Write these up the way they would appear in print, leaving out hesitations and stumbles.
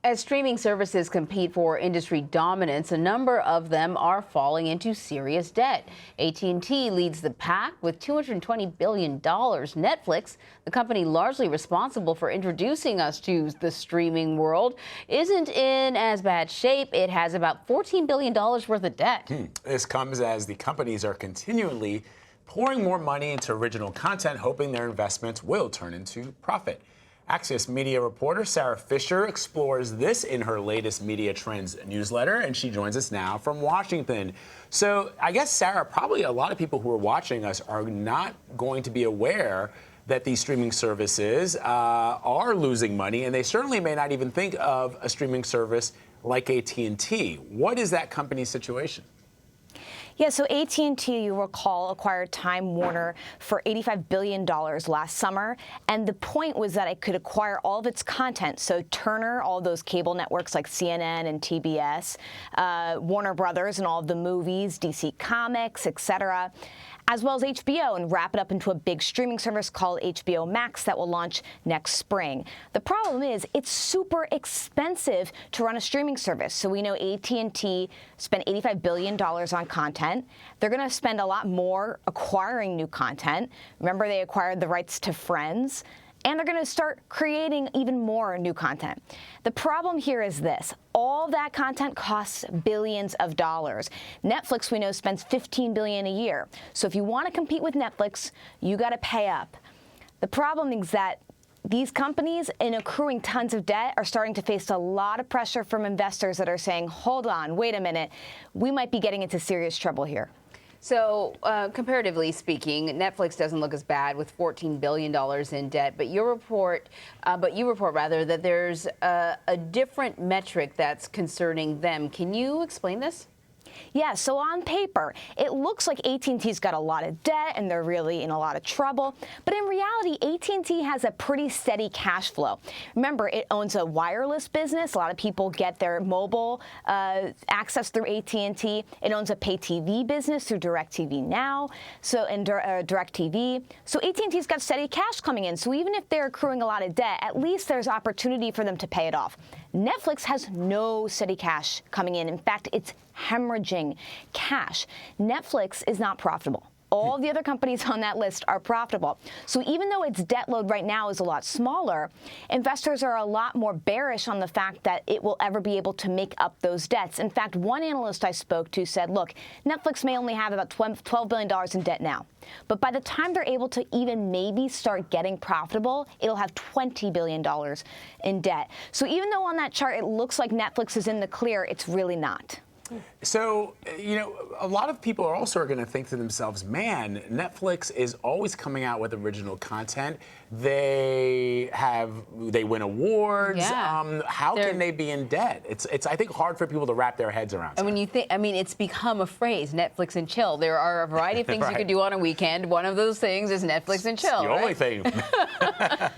As streaming services compete for industry dominance, a number of them are falling into serious debt. AT&T leads the pack with $220 billion. Netflix, the company largely responsible for introducing us to the streaming world, isn't in as bad shape. It has about $14 billion worth of debt. This comes as the companies are continually pouring more money into original content, hoping their investments will turn into profit. Axios media reporter Sara Fischer explores this in her latest Media Trends newsletter, and she joins us now from Washington. So I guess, Sara, probably a lot of people who are watching us are not going to be aware that these streaming services are losing money, and they certainly may not even think of a streaming service like AT&T. What is that company's situation? Yeah, so AT&T, you recall, acquired Time Warner for $85 billion last summer. And the point was that it could acquire all of its content. So Turner, all those cable networks like CNN and TBS, Warner Brothers and all of the movies, DC Comics, etc., as well as HBO, and wrap it up into a big streaming service called HBO Max that will launch next spring. The problem is it's super expensive to run a streaming service. So we know AT&T spent $85 billion on content. They're going to spend a lot more acquiring new content. Remember, they acquired the rights to Friends. And they're going to start creating even more new content. The problem here is this. All that content costs billions of dollars. Netflix, we know, spends $15 billion a year. So if you want to compete with Netflix, you got to pay up. The problem is that these companies, in accruing tons of debt, are starting to face a lot of pressure from investors that are saying, hold on, wait a minute, we might be getting into serious trouble here. So, comparatively speaking, Netflix doesn't look as bad with $14 billion in debt. But you report that there's a different metric that's concerning them. Can you explain this? Yeah, so on paper, it looks like AT&T's got a lot of debt and they're really in a lot of trouble. But in reality, AT&T has a pretty steady cash flow. Remember, it owns a wireless business. A lot of people get their mobile access through AT&T. It owns a pay TV business through DirecTV Now, and DirecTV. So AT&T's got steady cash coming in. So even if they're accruing a lot of debt, at least there's opportunity for them to pay it off. Netflix has no steady cash coming in. In fact, it's hemorrhaging cash. Netflix is not profitable. All the other companies on that list are profitable. So even though its debt load right now is a lot smaller, investors are a lot more bearish on the fact that it will ever be able to make up those debts. In fact, one analyst I spoke to said, look, Netflix may only have about $12 billion in debt now. But by the time they're able to even maybe start getting profitable, it'll have $20 billion in debt. So even though on that chart it looks like Netflix is in the clear, it's really not. So, a lot of people are also going to think to themselves, man, Netflix is always coming out with original content. They win awards. Yeah. How can they be in debt? It's I think hard for people to wrap their heads around. And when you think, it's become a phrase, Netflix and chill. There are a variety of things Right. you can do on a weekend. One of those things is Netflix and chill. It's the only thing.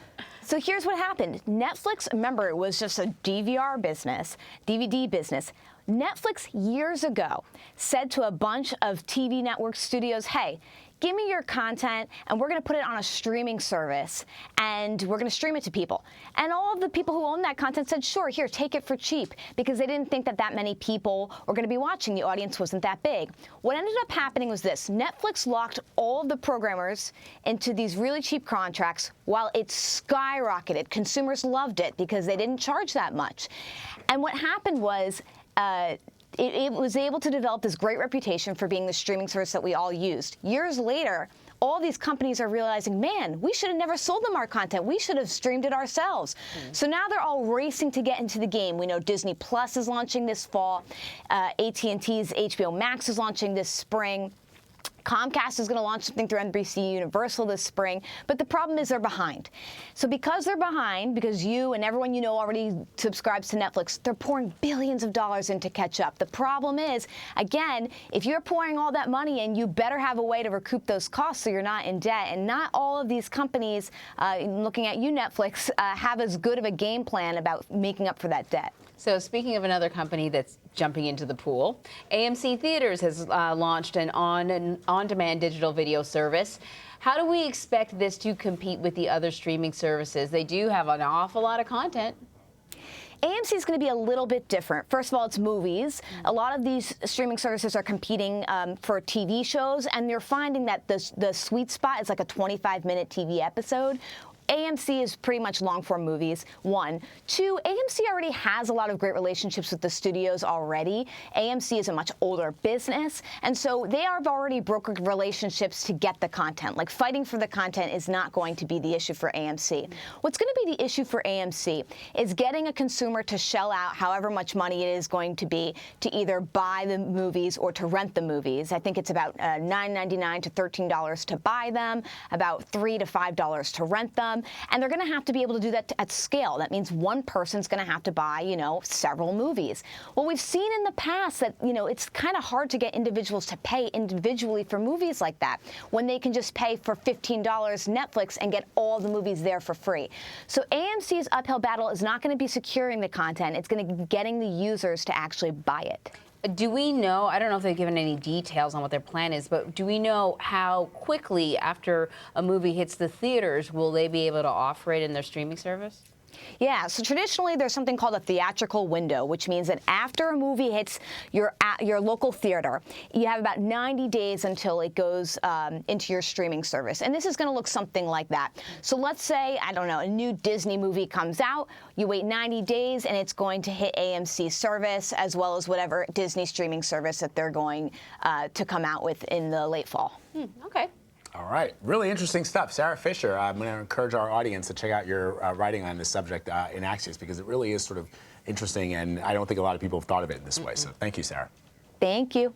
So here's what happened. Netflix, remember, it was just a DVR business, DVD business. Netflix years ago said to a bunch of TV network studios, hey, give me your content and we're going to put it on a streaming service and we're going to stream it to people. And all of the people who own that content said, sure, here, take it for cheap, because they didn't think that many people were going to be watching. The audience wasn't that big. What ended up happening was this. Netflix locked all of the programmers into these really cheap contracts while it skyrocketed. Consumers loved it because they didn't charge that much. And what happened was it was able to develop this great reputation for being the streaming service that we all used. Years later, all these companies are realizing, man, we should have never sold them our content. We should have streamed it ourselves. So now they're all racing to get into the game. We know Disney Plus is launching this fall. AT&T's HBO Max is launching this spring. Comcast is going to launch something through NBC Universal this spring, but the problem is they're behind. So because they're behind, because you and everyone you know already subscribes to Netflix, they're pouring billions of dollars in to catch up. The problem is, again, if you're pouring all that money in, you better have a way to recoup those costs so you're not in debt. And not all of these companies, looking at you, Netflix, have as good of a game plan about making up for that debt. So speaking of another company that's jumping into the pool, AMC Theaters has launched an on-demand digital video service. How do we expect this to compete with the other streaming services? They do have an awful lot of content. AMC is going to be a little bit different. First of all, it's movies. A lot of these streaming services are competing for TV shows, and they're finding that the sweet spot is like a 25-minute TV episode. AMC is pretty much long-form movies, one. Two, AMC already has a lot of great relationships with the studios already. AMC is a much older business, and so they have already brokered relationships to get the content. Like, fighting for the content is not going to be the issue for AMC. What's going to be the issue for AMC is getting a consumer to shell out however much money it is going to be to either buy the movies or to rent the movies. I think it's about $9.99 to $13 to buy them, about $3 to $5 to rent them. And they're going to have to be able to do that at scale. That means one person's going to have to buy, several movies. Well, we've seen in the past that, it's kind of hard to get individuals to pay individually for movies like that when they can just pay for $15 Netflix and get all the movies there for free. So AMC's uphill battle is not going to be securing the content. It's going to be getting the users to actually buy it. Do we know, I don't know if they've given any details on what their plan is, but do we know how quickly after a movie hits the theaters will they be able to offer it in their streaming service? Yeah, so traditionally there's something called a theatrical window, which means that after a movie hits your local theater, you have about 90 days until it goes into your streaming service. And this is going to look something like that. So let's say, I don't know, a new Disney movie comes out, you wait 90 days, and it's going to hit AMC service as well as whatever Disney streaming service that they're going to come out with in the late fall. Okay. All right. Really interesting stuff. Sara Fischer, I'm going to encourage our audience to check out your writing on this subject in Axios, because it really is sort of interesting, and I don't think a lot of people have thought of it in this way. So thank you, Sara. Thank you.